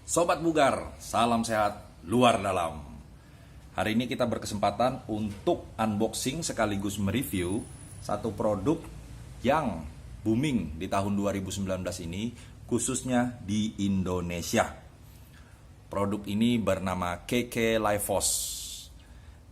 Sobat Bugar, salam sehat luar dalam. Hari ini kita berkesempatan untuk unboxing sekaligus mereview satu produk yang booming di tahun 2019 ini, khususnya di Indonesia. Produk ini bernama KK Lifos,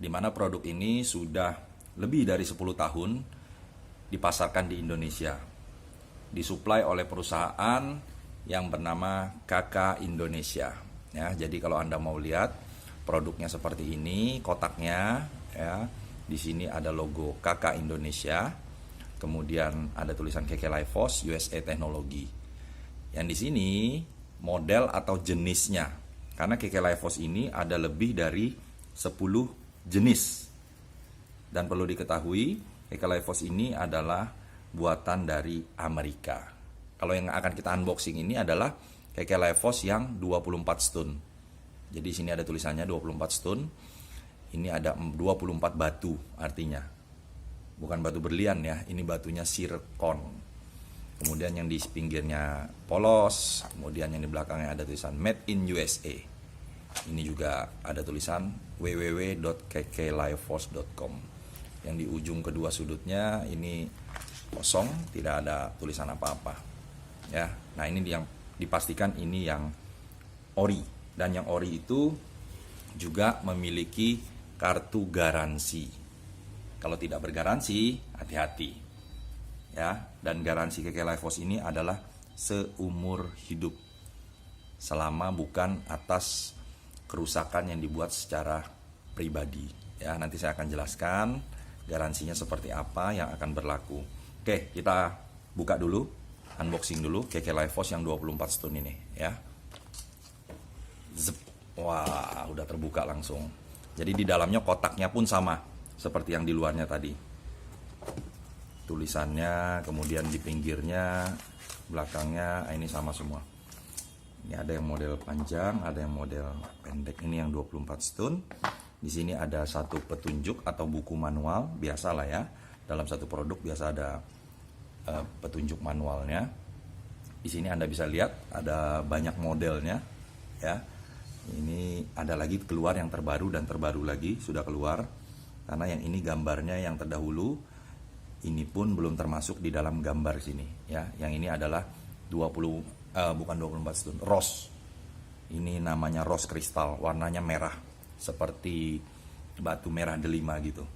di mana produk ini sudah lebih dari 10 tahun dipasarkan di Indonesia. Disuplai oleh perusahaan yang bernama KK Indonesia. Ya, jadi kalau Anda mau lihat produknya seperti ini, kotaknya ya. Di sini ada logo KK Indonesia. Kemudian ada tulisan KK Lifos USA Teknologi. Yang di sini model atau jenisnya. Karena KK Lifos ini ada lebih dari 10 jenis. Dan perlu diketahui, KK Lifos ini adalah buatan dari Amerika. Kalau yang akan kita unboxing ini adalah KK Lifos yang 24 stone. Jadi sini ada tulisannya 24 stone. Ini ada 24 batu artinya. Bukan batu berlian ya, ini batunya zircon. Kemudian yang di pinggirnya polos, kemudian yang di belakangnya ada tulisan Made in USA. Ini juga ada tulisan www.kklifos.com. Yang di ujung kedua sudutnya ini kosong, tidak ada tulisan apa-apa. Ya, nah ini yang dipastikan ini yang ori, dan yang ori itu juga memiliki kartu garansi. Kalau tidak bergaransi, hati-hati. Ya, dan garansi KK Lifos ini adalah seumur hidup, selama bukan atas kerusakan yang dibuat secara pribadi. Ya, nanti saya akan jelaskan garansinya seperti apa yang akan berlaku. Oke, kita buka dulu. Unboxing dulu KK Lifos yang 24 stone ini ya. Zep. Wah, udah terbuka langsung. Jadi di dalamnya kotaknya pun sama seperti yang di luarnya tadi. Tulisannya, kemudian di pinggirnya, belakangnya ini sama semua. Ini ada yang model panjang, ada yang model pendek. Ini yang 24 stone. Di sini ada satu petunjuk atau buku manual, biasalah ya. Dalam satu produk biasa ada petunjuk manualnya. Di sini Anda bisa lihat ada banyak modelnya ya. Ini ada lagi keluar yang terbaru dan terbaru lagi sudah keluar. Karena yang ini gambarnya yang terdahulu, ini pun belum termasuk di dalam gambar sini ya. Yang ini adalah 24 stone, rose. Ini namanya rose kristal, warnanya merah seperti batu merah delima gitu.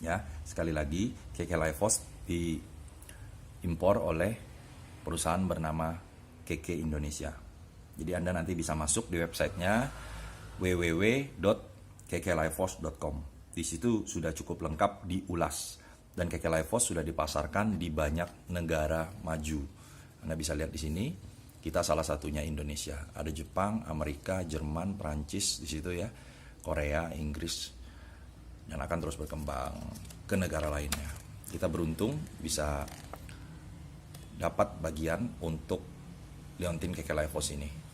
Ya, sekali lagi KK Lifos diimpor oleh perusahaan bernama KK Indonesia. Jadi Anda nanti bisa masuk di websitenya www.kklifos.com. Di situ sudah cukup lengkap diulas, dan KK Lifos sudah dipasarkan di banyak negara maju. Anda bisa lihat di sini, kita salah satunya Indonesia. Ada Jepang, Amerika, Jerman, Prancis di situ ya, Korea, Inggris, dan akan terus berkembang ke negara lainnya. Kita beruntung bisa dapat bagian untuk liontin KK Lifos ini.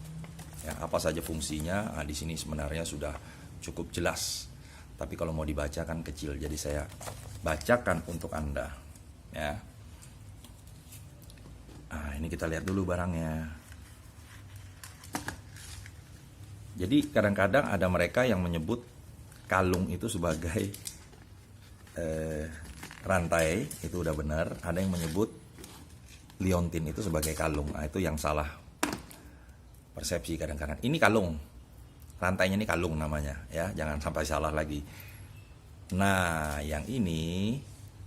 Ya, apa saja fungsinya? Nah, di sini sebenarnya sudah cukup jelas. Tapi kalau mau dibaca kan kecil, jadi saya bacakan untuk Anda. Ya. Nah, ini kita lihat dulu barangnya. Jadi kadang-kadang ada mereka yang menyebut kalung itu sebagai rantai, itu udah benar. Ada yang menyebut liontin itu sebagai kalung. Nah, itu yang salah persepsi kadang-kadang. Ini kalung, rantainya ini kalung namanya ya, jangan sampai salah lagi. Nah, yang ini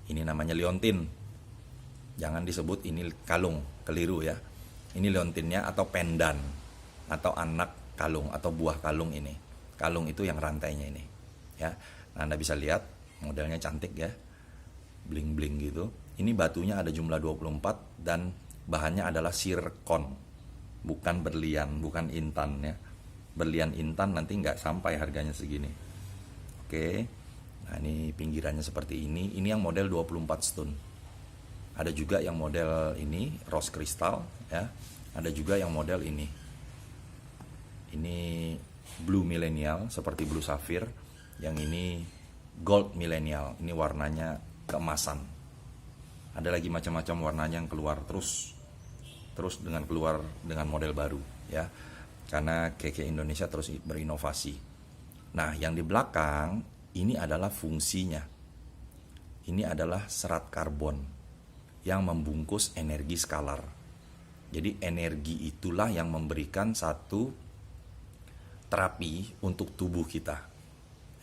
namanya liontin. Jangan disebut ini kalung, keliru ya. Ini liontinnya atau pendan atau anak kalung atau buah kalung ini. Kalung itu yang rantainya ini ya. Nah, Anda bisa lihat modelnya cantik ya, bling-bling gitu. Ini batunya ada jumlah 24 dan bahannya adalah zircon, bukan berlian, bukan intan ya. Berlian intan nanti nggak sampai harganya segini. Oke, nah ini pinggirannya seperti ini. Ini yang model 24 stone. Ada juga yang model ini rose kristal ya. Ada juga yang model ini. Ini blue millennial seperti blue sapphire. Yang ini gold millennial. Ini warnanya keemasan. Ada lagi macam-macam warnanya yang keluar terus dengan keluar dengan model baru ya. karena Keke Indonesia terus berinovasi. Nah, yang di belakang ini adalah fungsinya. Ini adalah serat karbon yang membungkus energi skalar. Jadi energi itulah yang memberikan satu terapi untuk tubuh kita.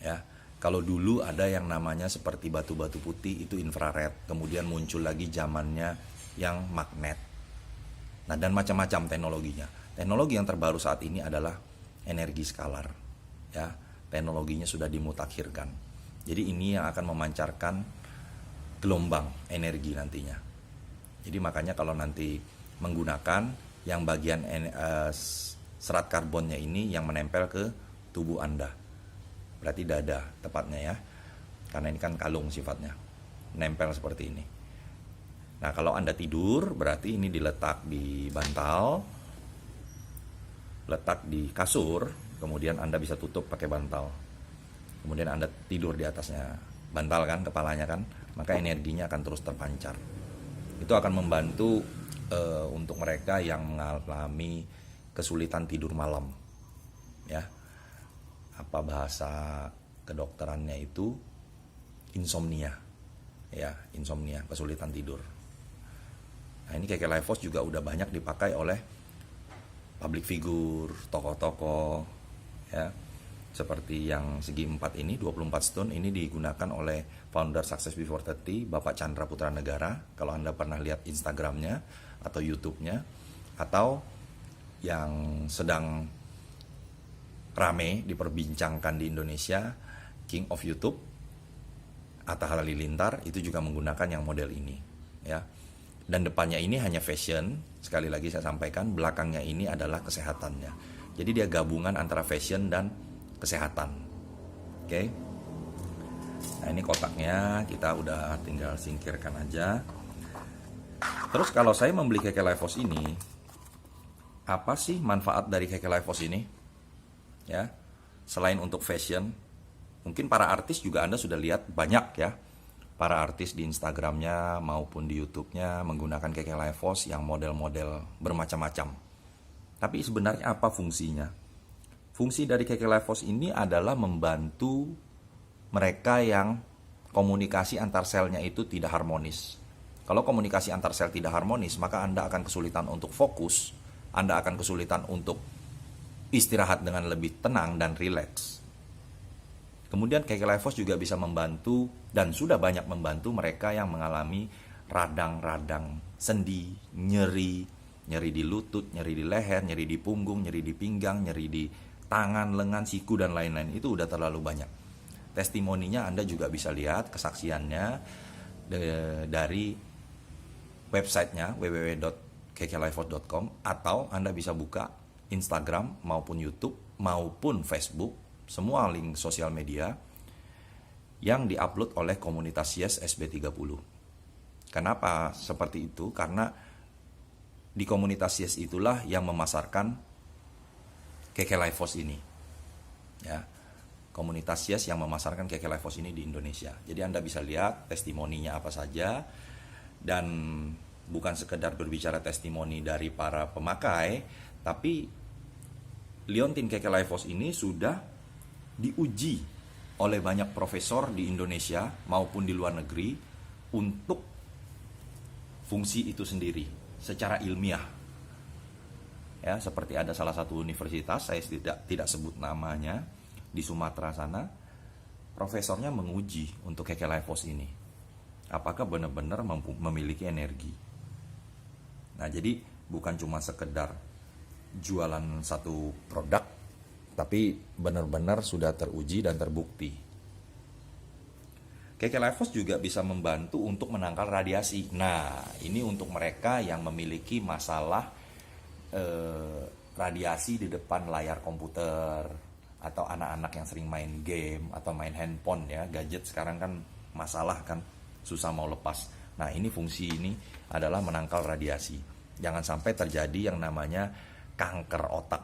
Ya, kalau dulu ada yang namanya seperti batu-batu putih itu infrared, kemudian muncul lagi zamannya yang magnet. Nah, dan macam-macam teknologinya. Teknologi yang terbaru saat ini adalah energi skalar. Ya, teknologinya sudah dimutakhirkan. Jadi ini yang akan memancarkan gelombang energi nantinya. Jadi makanya kalau nanti menggunakan yang bagian serat karbonnya ini yang menempel ke tubuh Anda. Berarti dada tepatnya ya. Karena ini kan kalung sifatnya. Nempel seperti ini. Nah, kalau Anda tidur berarti ini diletak di bantal, letak di kasur, kemudian Anda bisa tutup pakai bantal. Kemudian Anda tidur di atasnya bantal kan, kepalanya kan, maka energinya akan terus terpancar. Itu akan membantu untuk mereka yang mengalami kesulitan tidur malam. Ya. Apa bahasa kedokterannya itu insomnia. Ya, insomnia, kesulitan tidur. Nah, ini Keke Lifehouse juga udah banyak dipakai oleh public figure, tokoh-tokoh, ya. Seperti yang segi 4 ini, 24 stone ini digunakan oleh founder Success Before 30, Bapak Chandra Putra Negara. Kalau Anda pernah lihat Instagramnya atau YouTube-nya, atau yang sedang rame diperbincangkan di Indonesia, King of YouTube, Atta Halilintar, itu juga menggunakan yang model ini, ya. Dan depannya ini hanya fashion, sekali lagi saya sampaikan, belakangnya ini adalah kesehatannya. Jadi dia gabungan antara fashion dan kesehatan. Oke. Nah, ini kotaknya, kita udah tinggal singkirkan aja. Terus kalau saya membeli Keke Lifehouse ini, apa sih manfaat dari Keke Lifehouse ini? Ya. Selain untuk fashion, mungkin para artis juga Anda sudah lihat banyak ya. Para artis di Instagramnya maupun di YouTube-nya menggunakan Keke Lifehouse yang model-model bermacam-macam. Tapi sebenarnya apa fungsinya? Fungsi dari Keke Lifehouse ini adalah membantu mereka yang komunikasi antar selnya itu tidak harmonis. Kalau komunikasi antar sel tidak harmonis, maka Anda akan kesulitan untuk fokus, Anda akan kesulitan untuk istirahat dengan lebih tenang dan rileks. Kemudian Keke Lifehouse juga bisa membantu dan sudah banyak membantu mereka yang mengalami radang-radang sendi, nyeri di lutut, nyeri di leher, nyeri di punggung, nyeri di pinggang, nyeri di tangan, lengan, siku, dan lain-lain. Itu udah terlalu banyak. Testimoninya Anda juga bisa lihat, kesaksiannya dari websitenya www.kekelifehouse.com, atau Anda bisa buka Instagram maupun YouTube maupun Facebook, semua link sosial media yang diupload oleh komunitas Yes SB30. Kenapa seperti itu? Karena di komunitas Yes itulah yang memasarkan Keke Lifehouse ini. Ya. Komunitas Yes yang memasarkan Keke Lifehouse ini di Indonesia. Jadi Anda bisa lihat testimoninya apa saja, dan bukan sekedar berbicara testimoni dari para pemakai, tapi Liontin Keke Lifehouse ini sudah diuji oleh banyak profesor di Indonesia maupun di luar negeri untuk fungsi itu sendiri secara ilmiah. Ya, seperti ada salah satu universitas, saya tidak sebut namanya, di Sumatera sana, profesornya menguji untuk Keke Lifehouse ini apakah benar-benar memiliki energi. Nah, jadi bukan cuma sekedar jualan satu produk, tapi benar-benar sudah teruji dan terbukti. Keke Lifehouse juga bisa membantu untuk menangkal radiasi. Nah, ini untuk mereka yang memiliki masalah radiasi di depan layar komputer, atau anak-anak yang sering main game atau main handphone ya, gadget sekarang kan masalah kan, susah mau lepas. Nah, ini fungsi ini adalah menangkal radiasi. Jangan sampai terjadi yang namanya kanker otak.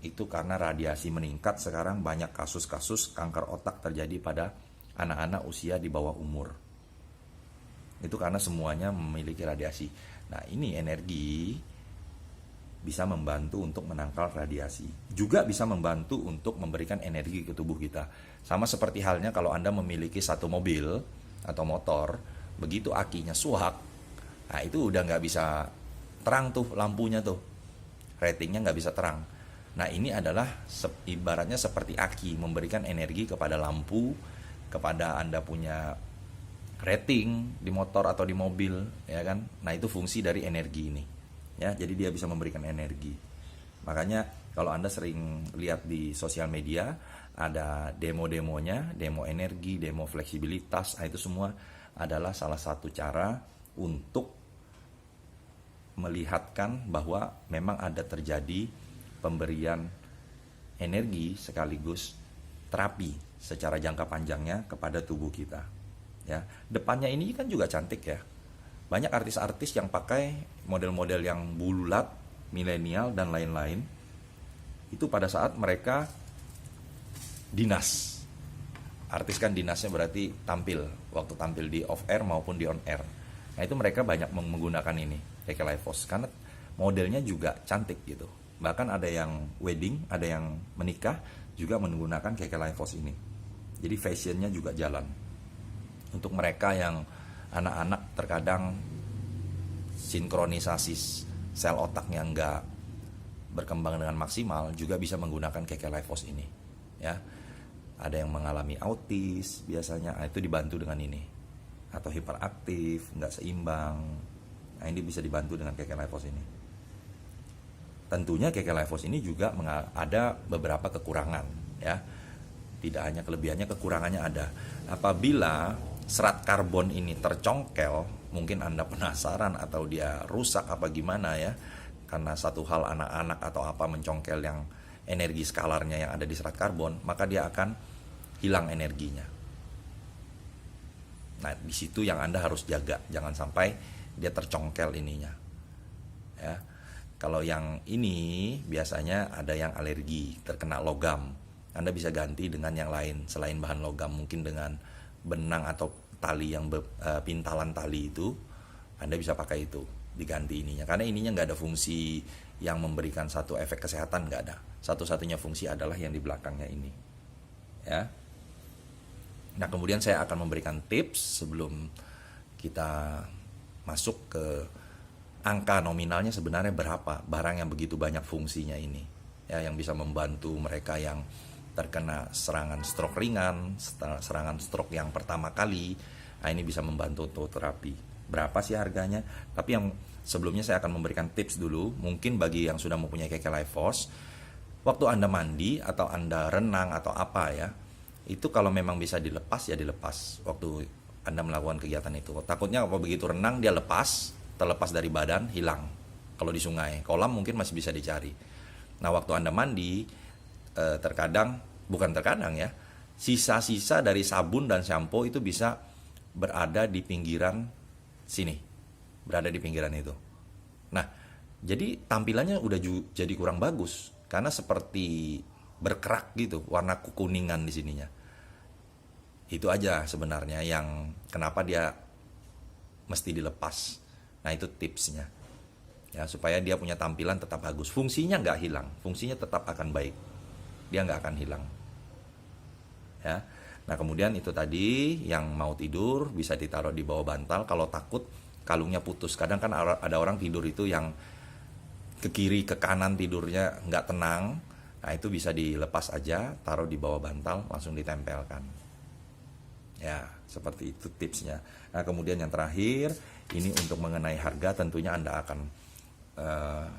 Itu karena radiasi meningkat, sekarang banyak kasus-kasus kanker otak terjadi pada anak-anak usia di bawah umur. Itu karena semuanya memiliki radiasi. Nah, ini energi bisa membantu untuk menangkal radiasi. Juga bisa membantu untuk memberikan energi ke tubuh kita. Sama seperti halnya kalau Anda memiliki satu mobil atau motor, begitu akinya suak, nah itu udah nggak bisa terang tuh lampunya tuh. Ratingnya nggak bisa terang. Nah ini adalah ibaratnya seperti aki, memberikan energi kepada lampu, kepada Anda punya rating di motor atau di mobil, ya kan? Nah itu fungsi dari energi ini. Ya, jadi dia bisa memberikan energi. Makanya kalau Anda sering lihat di sosial media ada demo-demonya, demo energi, demo fleksibilitas, nah itu semua adalah salah satu cara untuk melihatkan bahwa memang ada terjadi pemberian energi sekaligus terapi secara jangka panjangnya kepada tubuh kita. Ya, depannya ini kan juga cantik ya. Banyak artis-artis yang pakai model-model yang bulat, milenial, dan lain-lain. Itu pada saat mereka dinas. Artis kan dinasnya berarti tampil. Waktu tampil di off-air maupun di on-air. Nah itu mereka banyak menggunakan ini, KK Life Force. Karena modelnya juga cantik gitu. Bahkan ada yang wedding, ada yang menikah, juga menggunakan KK Life Force ini. Jadi fashionnya juga jalan. Untuk mereka yang anak-anak terkadang sinkronisasi sel otaknya nggak berkembang dengan maksimal, juga bisa menggunakan KK Life Force ini. Ya, ada yang mengalami autis biasanya, itu dibantu dengan ini. Atau hiperaktif, nggak seimbang, nah ini bisa dibantu dengan KK Life Force ini. Tentunya KK Life Force ini juga ada beberapa kekurangan, ya. Tidak hanya kelebihannya, kekurangannya ada. Apabila serat karbon ini tercongkel, mungkin Anda penasaran atau dia rusak apa gimana ya, karena satu hal anak-anak atau apa mencongkel yang energi skalarnya yang ada di serat karbon, maka dia akan hilang energinya. Nah di situ yang Anda harus jaga, jangan sampai dia tercongkel ininya ya. Kalau yang ini biasanya ada yang alergi terkena logam, Anda bisa ganti dengan yang lain selain bahan logam, mungkin dengan benang atau tali yang pintalan tali itu, Anda bisa pakai itu, diganti ininya. Karena ininya nggak ada fungsi yang memberikan satu efek kesehatan, nggak ada. Satu-satunya fungsi adalah yang di belakangnya ini. Ya. Nah kemudian saya akan memberikan tips sebelum kita masuk ke angka nominalnya sebenarnya berapa barang yang begitu banyak fungsinya ini. Ya, yang bisa membantu mereka yang terkena serangan stroke ringan, serangan stroke yang pertama kali, nah ini bisa membantu untuk terapi. Berapa sih harganya? Tapi yang sebelumnya saya akan memberikan tips dulu, mungkin bagi yang sudah mempunyai KK Life Force, waktu Anda mandi atau Anda renang atau apa ya, itu kalau memang bisa dilepas ya dilepas waktu Anda melakukan kegiatan itu. Takutnya kalau begitu renang dia terlepas dari badan, hilang. Kalau di sungai, kolam mungkin masih bisa dicari. Nah waktu Anda mandi, bukan terkadang ya, sisa-sisa dari sabun dan shampoo itu bisa berada di pinggiran sini, berada di pinggiran itu. Nah, jadi tampilannya udah jadi kurang bagus karena seperti berkerak gitu, warna kekuningan di sininya. Itu aja sebenarnya yang kenapa dia mesti dilepas. Nah, itu tipsnya. Ya, supaya dia punya tampilan tetap bagus. Fungsinya nggak hilang, fungsinya tetap akan baik. Dia nggak akan hilang. Ya. Nah kemudian itu tadi yang mau tidur bisa ditaruh di bawah bantal. Kalau takut kalungnya putus, kadang kan ada orang tidur itu yang ke kiri ke kanan tidurnya nggak tenang. Nah itu bisa dilepas aja, taruh di bawah bantal, langsung ditempelkan. Ya seperti itu tipsnya. Nah kemudian yang terakhir ini untuk mengenai harga, tentunya Anda akan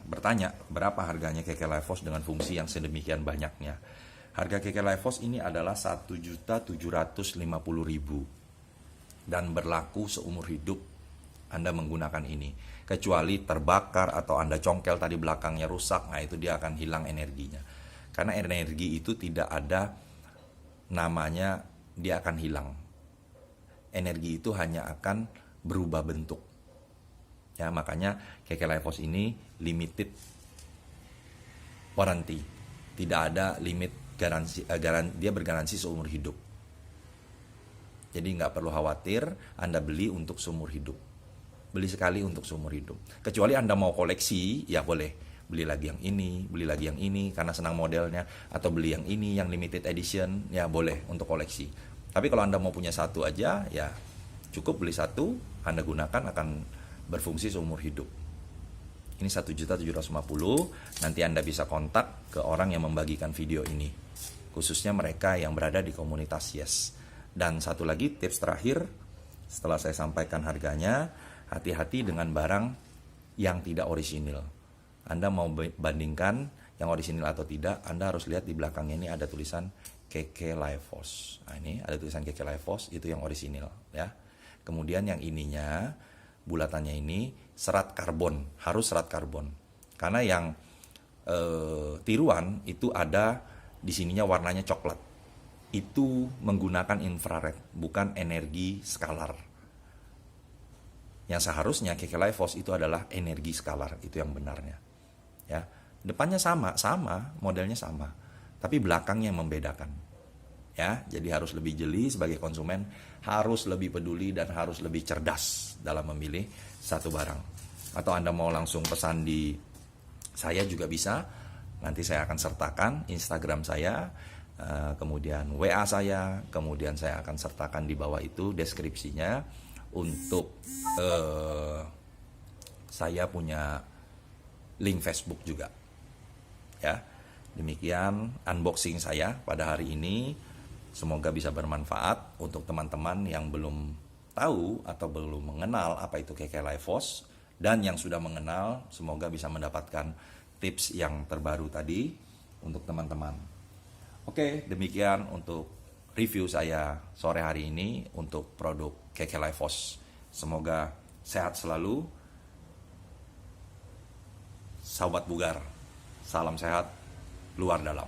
bertanya berapa harganya KK Life Force dengan fungsi yang sedemikian banyaknya. Harga KK Life Force ini adalah 1.750.000 dan berlaku seumur hidup Anda menggunakan ini. Kecuali terbakar atau Anda congkel tadi belakangnya rusak, nah itu dia akan hilang energinya. Karena energi itu tidak ada namanya dia akan hilang. Energi itu hanya akan berubah bentuk. Ya, makanya KK Life Force ini limited warranty. Tidak ada limit garansi, dia bergaransi seumur hidup. Jadi nggak perlu khawatir Anda beli untuk seumur hidup. Beli sekali untuk seumur hidup. Kecuali Anda mau koleksi, ya boleh. beli lagi yang ini, beli lagi yang ini karena senang modelnya, atau beli yang ini yang limited edition, ya boleh untuk koleksi. Tapi kalau Anda mau punya satu aja, ya cukup beli satu, Anda gunakan akan berfungsi seumur hidup. Ini 1.750.000, nanti Anda bisa kontak ke orang yang membagikan video ini, khususnya mereka yang berada di komunitas Yes. Dan satu lagi tips terakhir, setelah saya sampaikan harganya, hati-hati dengan barang yang tidak orisinil. Anda mau bandingkan yang orisinil atau tidak, Anda harus lihat di belakangnya ini ada tulisan KK Lifos. Nah, ini ada tulisan KK Lifos, itu yang orisinil ya. Kemudian yang ininya, bulatannya ini serat karbon, harus serat karbon. Karena yang tiruan itu ada di sininya warnanya coklat. Itu menggunakan infrared, bukan energi skalar. Yang seharusnya KK Lifos itu adalah energi skalar, itu yang benarnya. Ya, depannya sama, modelnya sama, tapi belakangnya yang membedakan. Ya, jadi harus lebih jeli sebagai konsumen, harus lebih peduli dan harus lebih cerdas dalam memilih satu barang. Atau Anda mau langsung pesan di saya juga bisa. Nanti saya akan sertakan Instagram saya, kemudian WA saya, kemudian saya akan sertakan di bawah itu deskripsinya untuk saya punya link Facebook juga. Ya, demikian unboxing saya pada hari ini. Semoga bisa bermanfaat untuk teman-teman yang belum tahu atau belum mengenal apa itu KK Lifos, dan yang sudah mengenal semoga bisa mendapatkan tips yang terbaru tadi untuk teman-teman. Oke, demikian untuk review saya sore hari ini untuk produk KK Lifos. Semoga sehat selalu. Sahabat bugar, salam sehat luar dalam.